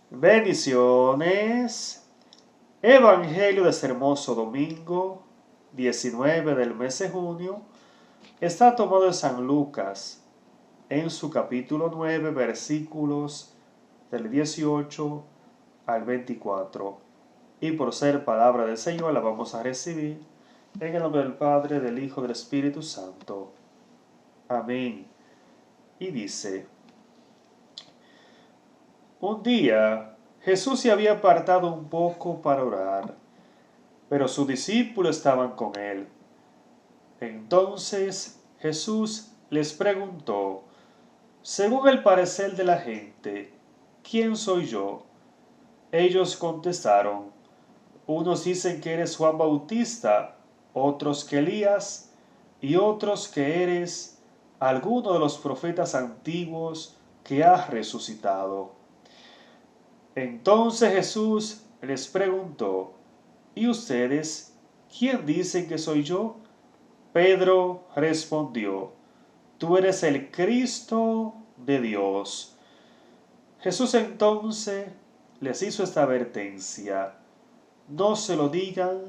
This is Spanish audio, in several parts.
Bendiciones. Evangelio de este hermoso domingo, 19 del mes de junio, está tomado de San Lucas, en su capítulo 9, versículos del 18 al 24. Y por ser palabra del Señor, la vamos a recibir en el nombre del Padre, del Hijo y del Espíritu Santo. Amén. Y dice: Un día Jesús se había apartado un poco para orar, pero sus discípulos estaban con él. Entonces Jesús les preguntó: según el parecer de la gente, ¿quién soy yo? Ellos contestaron: unos dicen que eres Juan Bautista, otros que Elías, y otros que eres alguno de los profetas antiguos que ha resucitado. Entonces Jesús les preguntó: ¿y ustedes quién dicen que soy yo? Pedro respondió: tú eres el Cristo de Dios. Jesús entonces les hizo esta advertencia: no se lo digan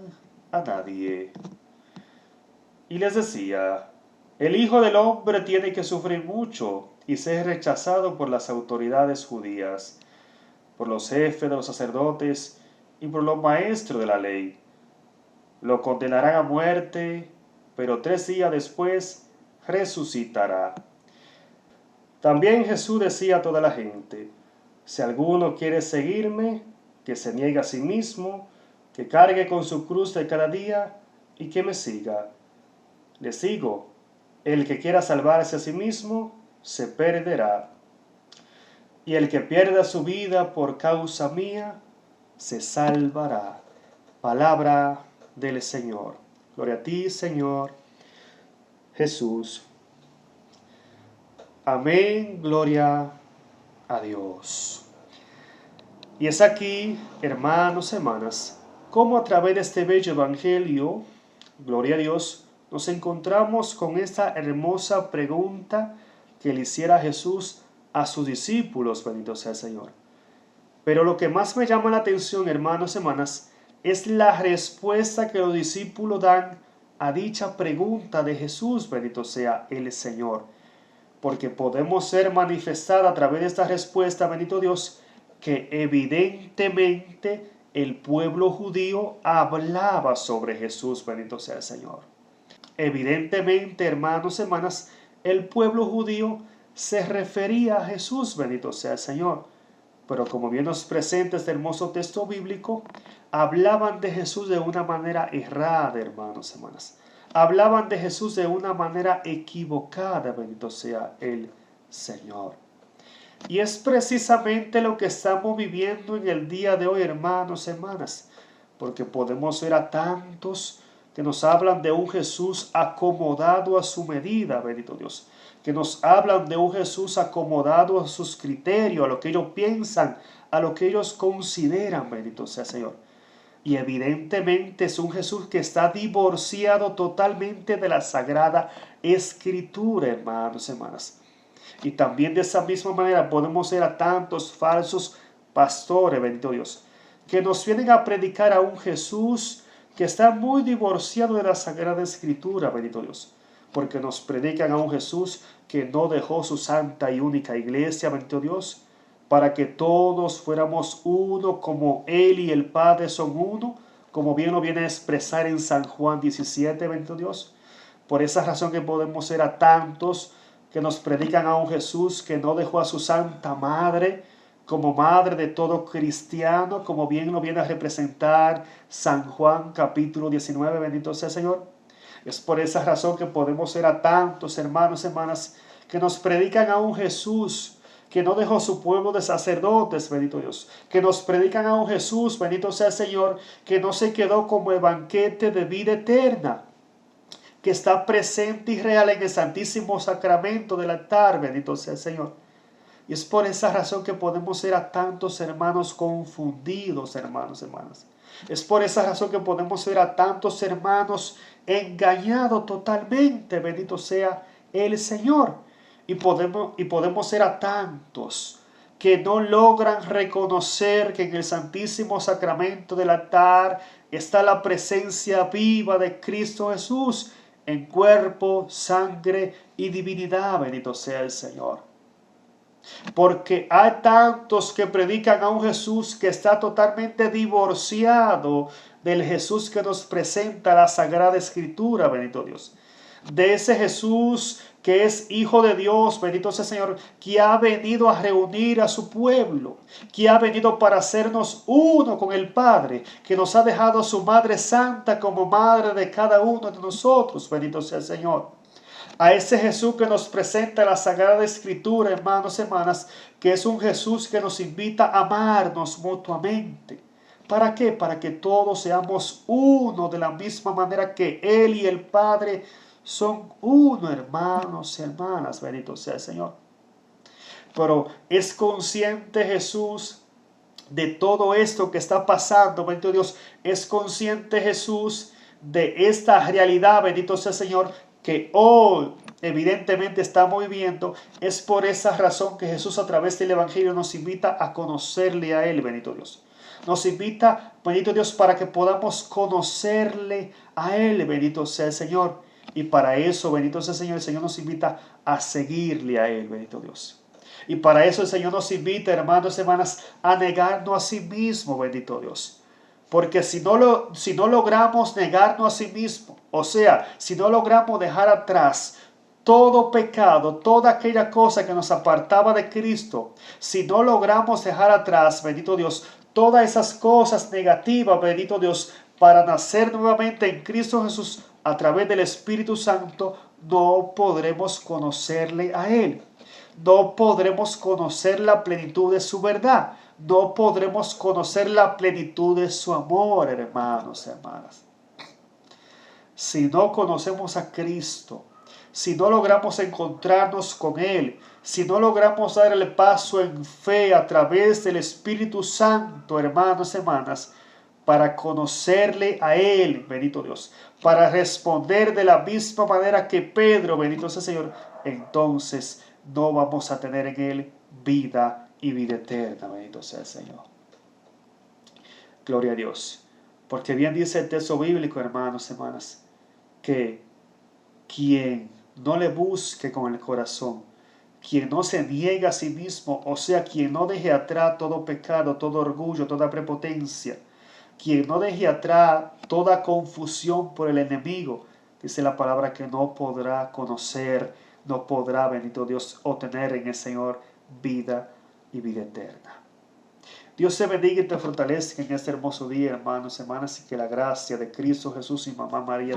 a nadie. Y les decía: el Hijo del Hombre tiene que sufrir mucho y ser rechazado por las autoridades judías, por los jefes de los sacerdotes y por los maestros de la ley. Lo condenarán a muerte, pero 3 días después resucitará. También Jesús decía a toda la gente: si alguno quiere seguirme, que se niegue a sí mismo, que cargue con su cruz de cada día y que me siga. Les digo, el que quiera salvarse a sí mismo, se perderá. Y el que pierda su vida por causa mía, se salvará. Palabra del Señor. Gloria a ti, Señor Jesús. Amén, gloria a Dios. Y es aquí, hermanos, hermanas, cómo a través de este bello evangelio, gloria a Dios, nos encontramos con esta hermosa pregunta que le hiciera Jesús a sus discípulos, bendito sea el Señor. Pero lo que más me llama la atención, hermanos, hermanas, es la respuesta que los discípulos dan a dicha pregunta de Jesús, bendito sea el Señor. Porque podemos ser manifestada a través de esta respuesta, bendito Dios, que evidentemente el pueblo judío hablaba sobre Jesús, bendito sea el Señor. Evidentemente, hermanos, hermanas, el pueblo judío se refería a Jesús, bendito sea el Señor. Pero como bien nos presenta este hermoso texto bíblico, hablaban de Jesús de una manera errada, hermanos, hermanas. Hablaban de Jesús de una manera equivocada, bendito sea el Señor. Y es precisamente lo que estamos viviendo en el día de hoy, hermanos, hermanas. Porque podemos ver a tantos que nos hablan de un Jesús acomodado a su medida, bendito Dios. Que nos hablan de un Jesús acomodado a sus criterios, a lo que ellos piensan, a lo que ellos consideran, bendito sea el Señor. Y evidentemente es un Jesús que está divorciado totalmente de la Sagrada Escritura, hermanos, hermanas. Y también de esa misma manera podemos ver a tantos falsos pastores, bendito Dios, que nos vienen a predicar a un Jesús que está muy divorciado de la Sagrada Escritura, bendito Dios. Porque nos predican a un Jesús que no dejó su santa y única iglesia, bendito Dios, para que todos fuéramos uno como Él y el Padre son uno, como bien lo viene a expresar en San Juan 17, bendito Dios. Por esa razón que podemos ser a tantos que nos predican a un Jesús que no dejó a su Santa Madre como madre de todo cristiano, como bien lo viene a representar San Juan capítulo 19, bendito sea el Señor. Es por esa razón que podemos ser a tantos hermanos y hermanas que nos predican a un Jesús que no dejó su pueblo de sacerdotes, bendito Dios. Que nos predican a un Jesús, bendito sea el Señor, que no se quedó como el banquete de vida eterna, que está presente y real en el santísimo sacramento del altar, bendito sea el Señor. Y es por esa razón que podemos ser a tantos hermanos confundidos, hermanos, hermanas. Es por esa razón que podemos ver a tantos hermanos engañados totalmente, bendito sea el Señor. Y podemos ser a tantos que no logran reconocer que en el Santísimo Sacramento del altar está la presencia viva de Cristo Jesús en cuerpo, sangre y divinidad. Bendito sea el Señor. Porque hay tantos que predican a un Jesús que está totalmente divorciado del Jesús que nos presenta la Sagrada Escritura, bendito Dios. De ese Jesús que es Hijo de Dios, bendito sea el Señor, que ha venido a reunir a su pueblo, que ha venido para hacernos uno con el Padre, que nos ha dejado a su Madre Santa como Madre de cada uno de nosotros, bendito sea el Señor. A ese Jesús que nos presenta la Sagrada Escritura, hermanos y hermanas, que es un Jesús que nos invita a amarnos mutuamente. ¿Para qué? Para que todos seamos uno de la misma manera que Él y el Padre son uno, hermanos y hermanas. Bendito sea el Señor. Pero es consciente Jesús de todo esto que está pasando, bendito Dios. Es consciente Jesús de esta realidad, bendito sea el Señor, que hoy evidentemente estamos viviendo. Es por esa razón que Jesús a través del Evangelio nos invita a conocerle a Él, bendito Dios. Nos invita, bendito Dios, para que podamos conocerle a Él, bendito sea el Señor. Y para eso, bendito sea el Señor nos invita a seguirle a Él, bendito Dios. Y para eso el Señor nos invita, hermanos y hermanas, a negarnos a sí mismo, bendito Dios. Porque si no logramos negarnos a sí mismo, o sea, si no logramos dejar atrás todo pecado, toda aquella cosa que nos apartaba de Cristo, si no logramos dejar atrás, bendito Dios, todas esas cosas negativas, bendito Dios, para nacer nuevamente en Cristo Jesús a través del Espíritu Santo, no podremos conocerle a Él. No podremos conocer la plenitud de su verdad. No podremos conocer la plenitud de su amor, hermanos y hermanas. Si no conocemos a Cristo, si no logramos encontrarnos con Él, si no logramos dar el paso en fe a través del Espíritu Santo, hermanos y hermanas, para conocerle a Él, bendito Dios, para responder de la misma manera que Pedro, bendito sea el Señor, entonces no vamos a tener en Él vida y vida eterna, bendito sea el Señor. Gloria a Dios. Porque bien dice el texto bíblico, hermanos y hermanas, que quien no le busque con el corazón, quien no se niega a sí mismo, o sea, quien no deje atrás todo pecado, todo orgullo, toda prepotencia, quien no deje atrás toda confusión por el enemigo, dice la palabra que no podrá conocer, no podrá, bendito Dios, obtener en el Señor vida y vida eterna. Dios te bendiga y te fortalezca en este hermoso día, hermanos y hermanas, y que la gracia de Cristo Jesús y Mamá María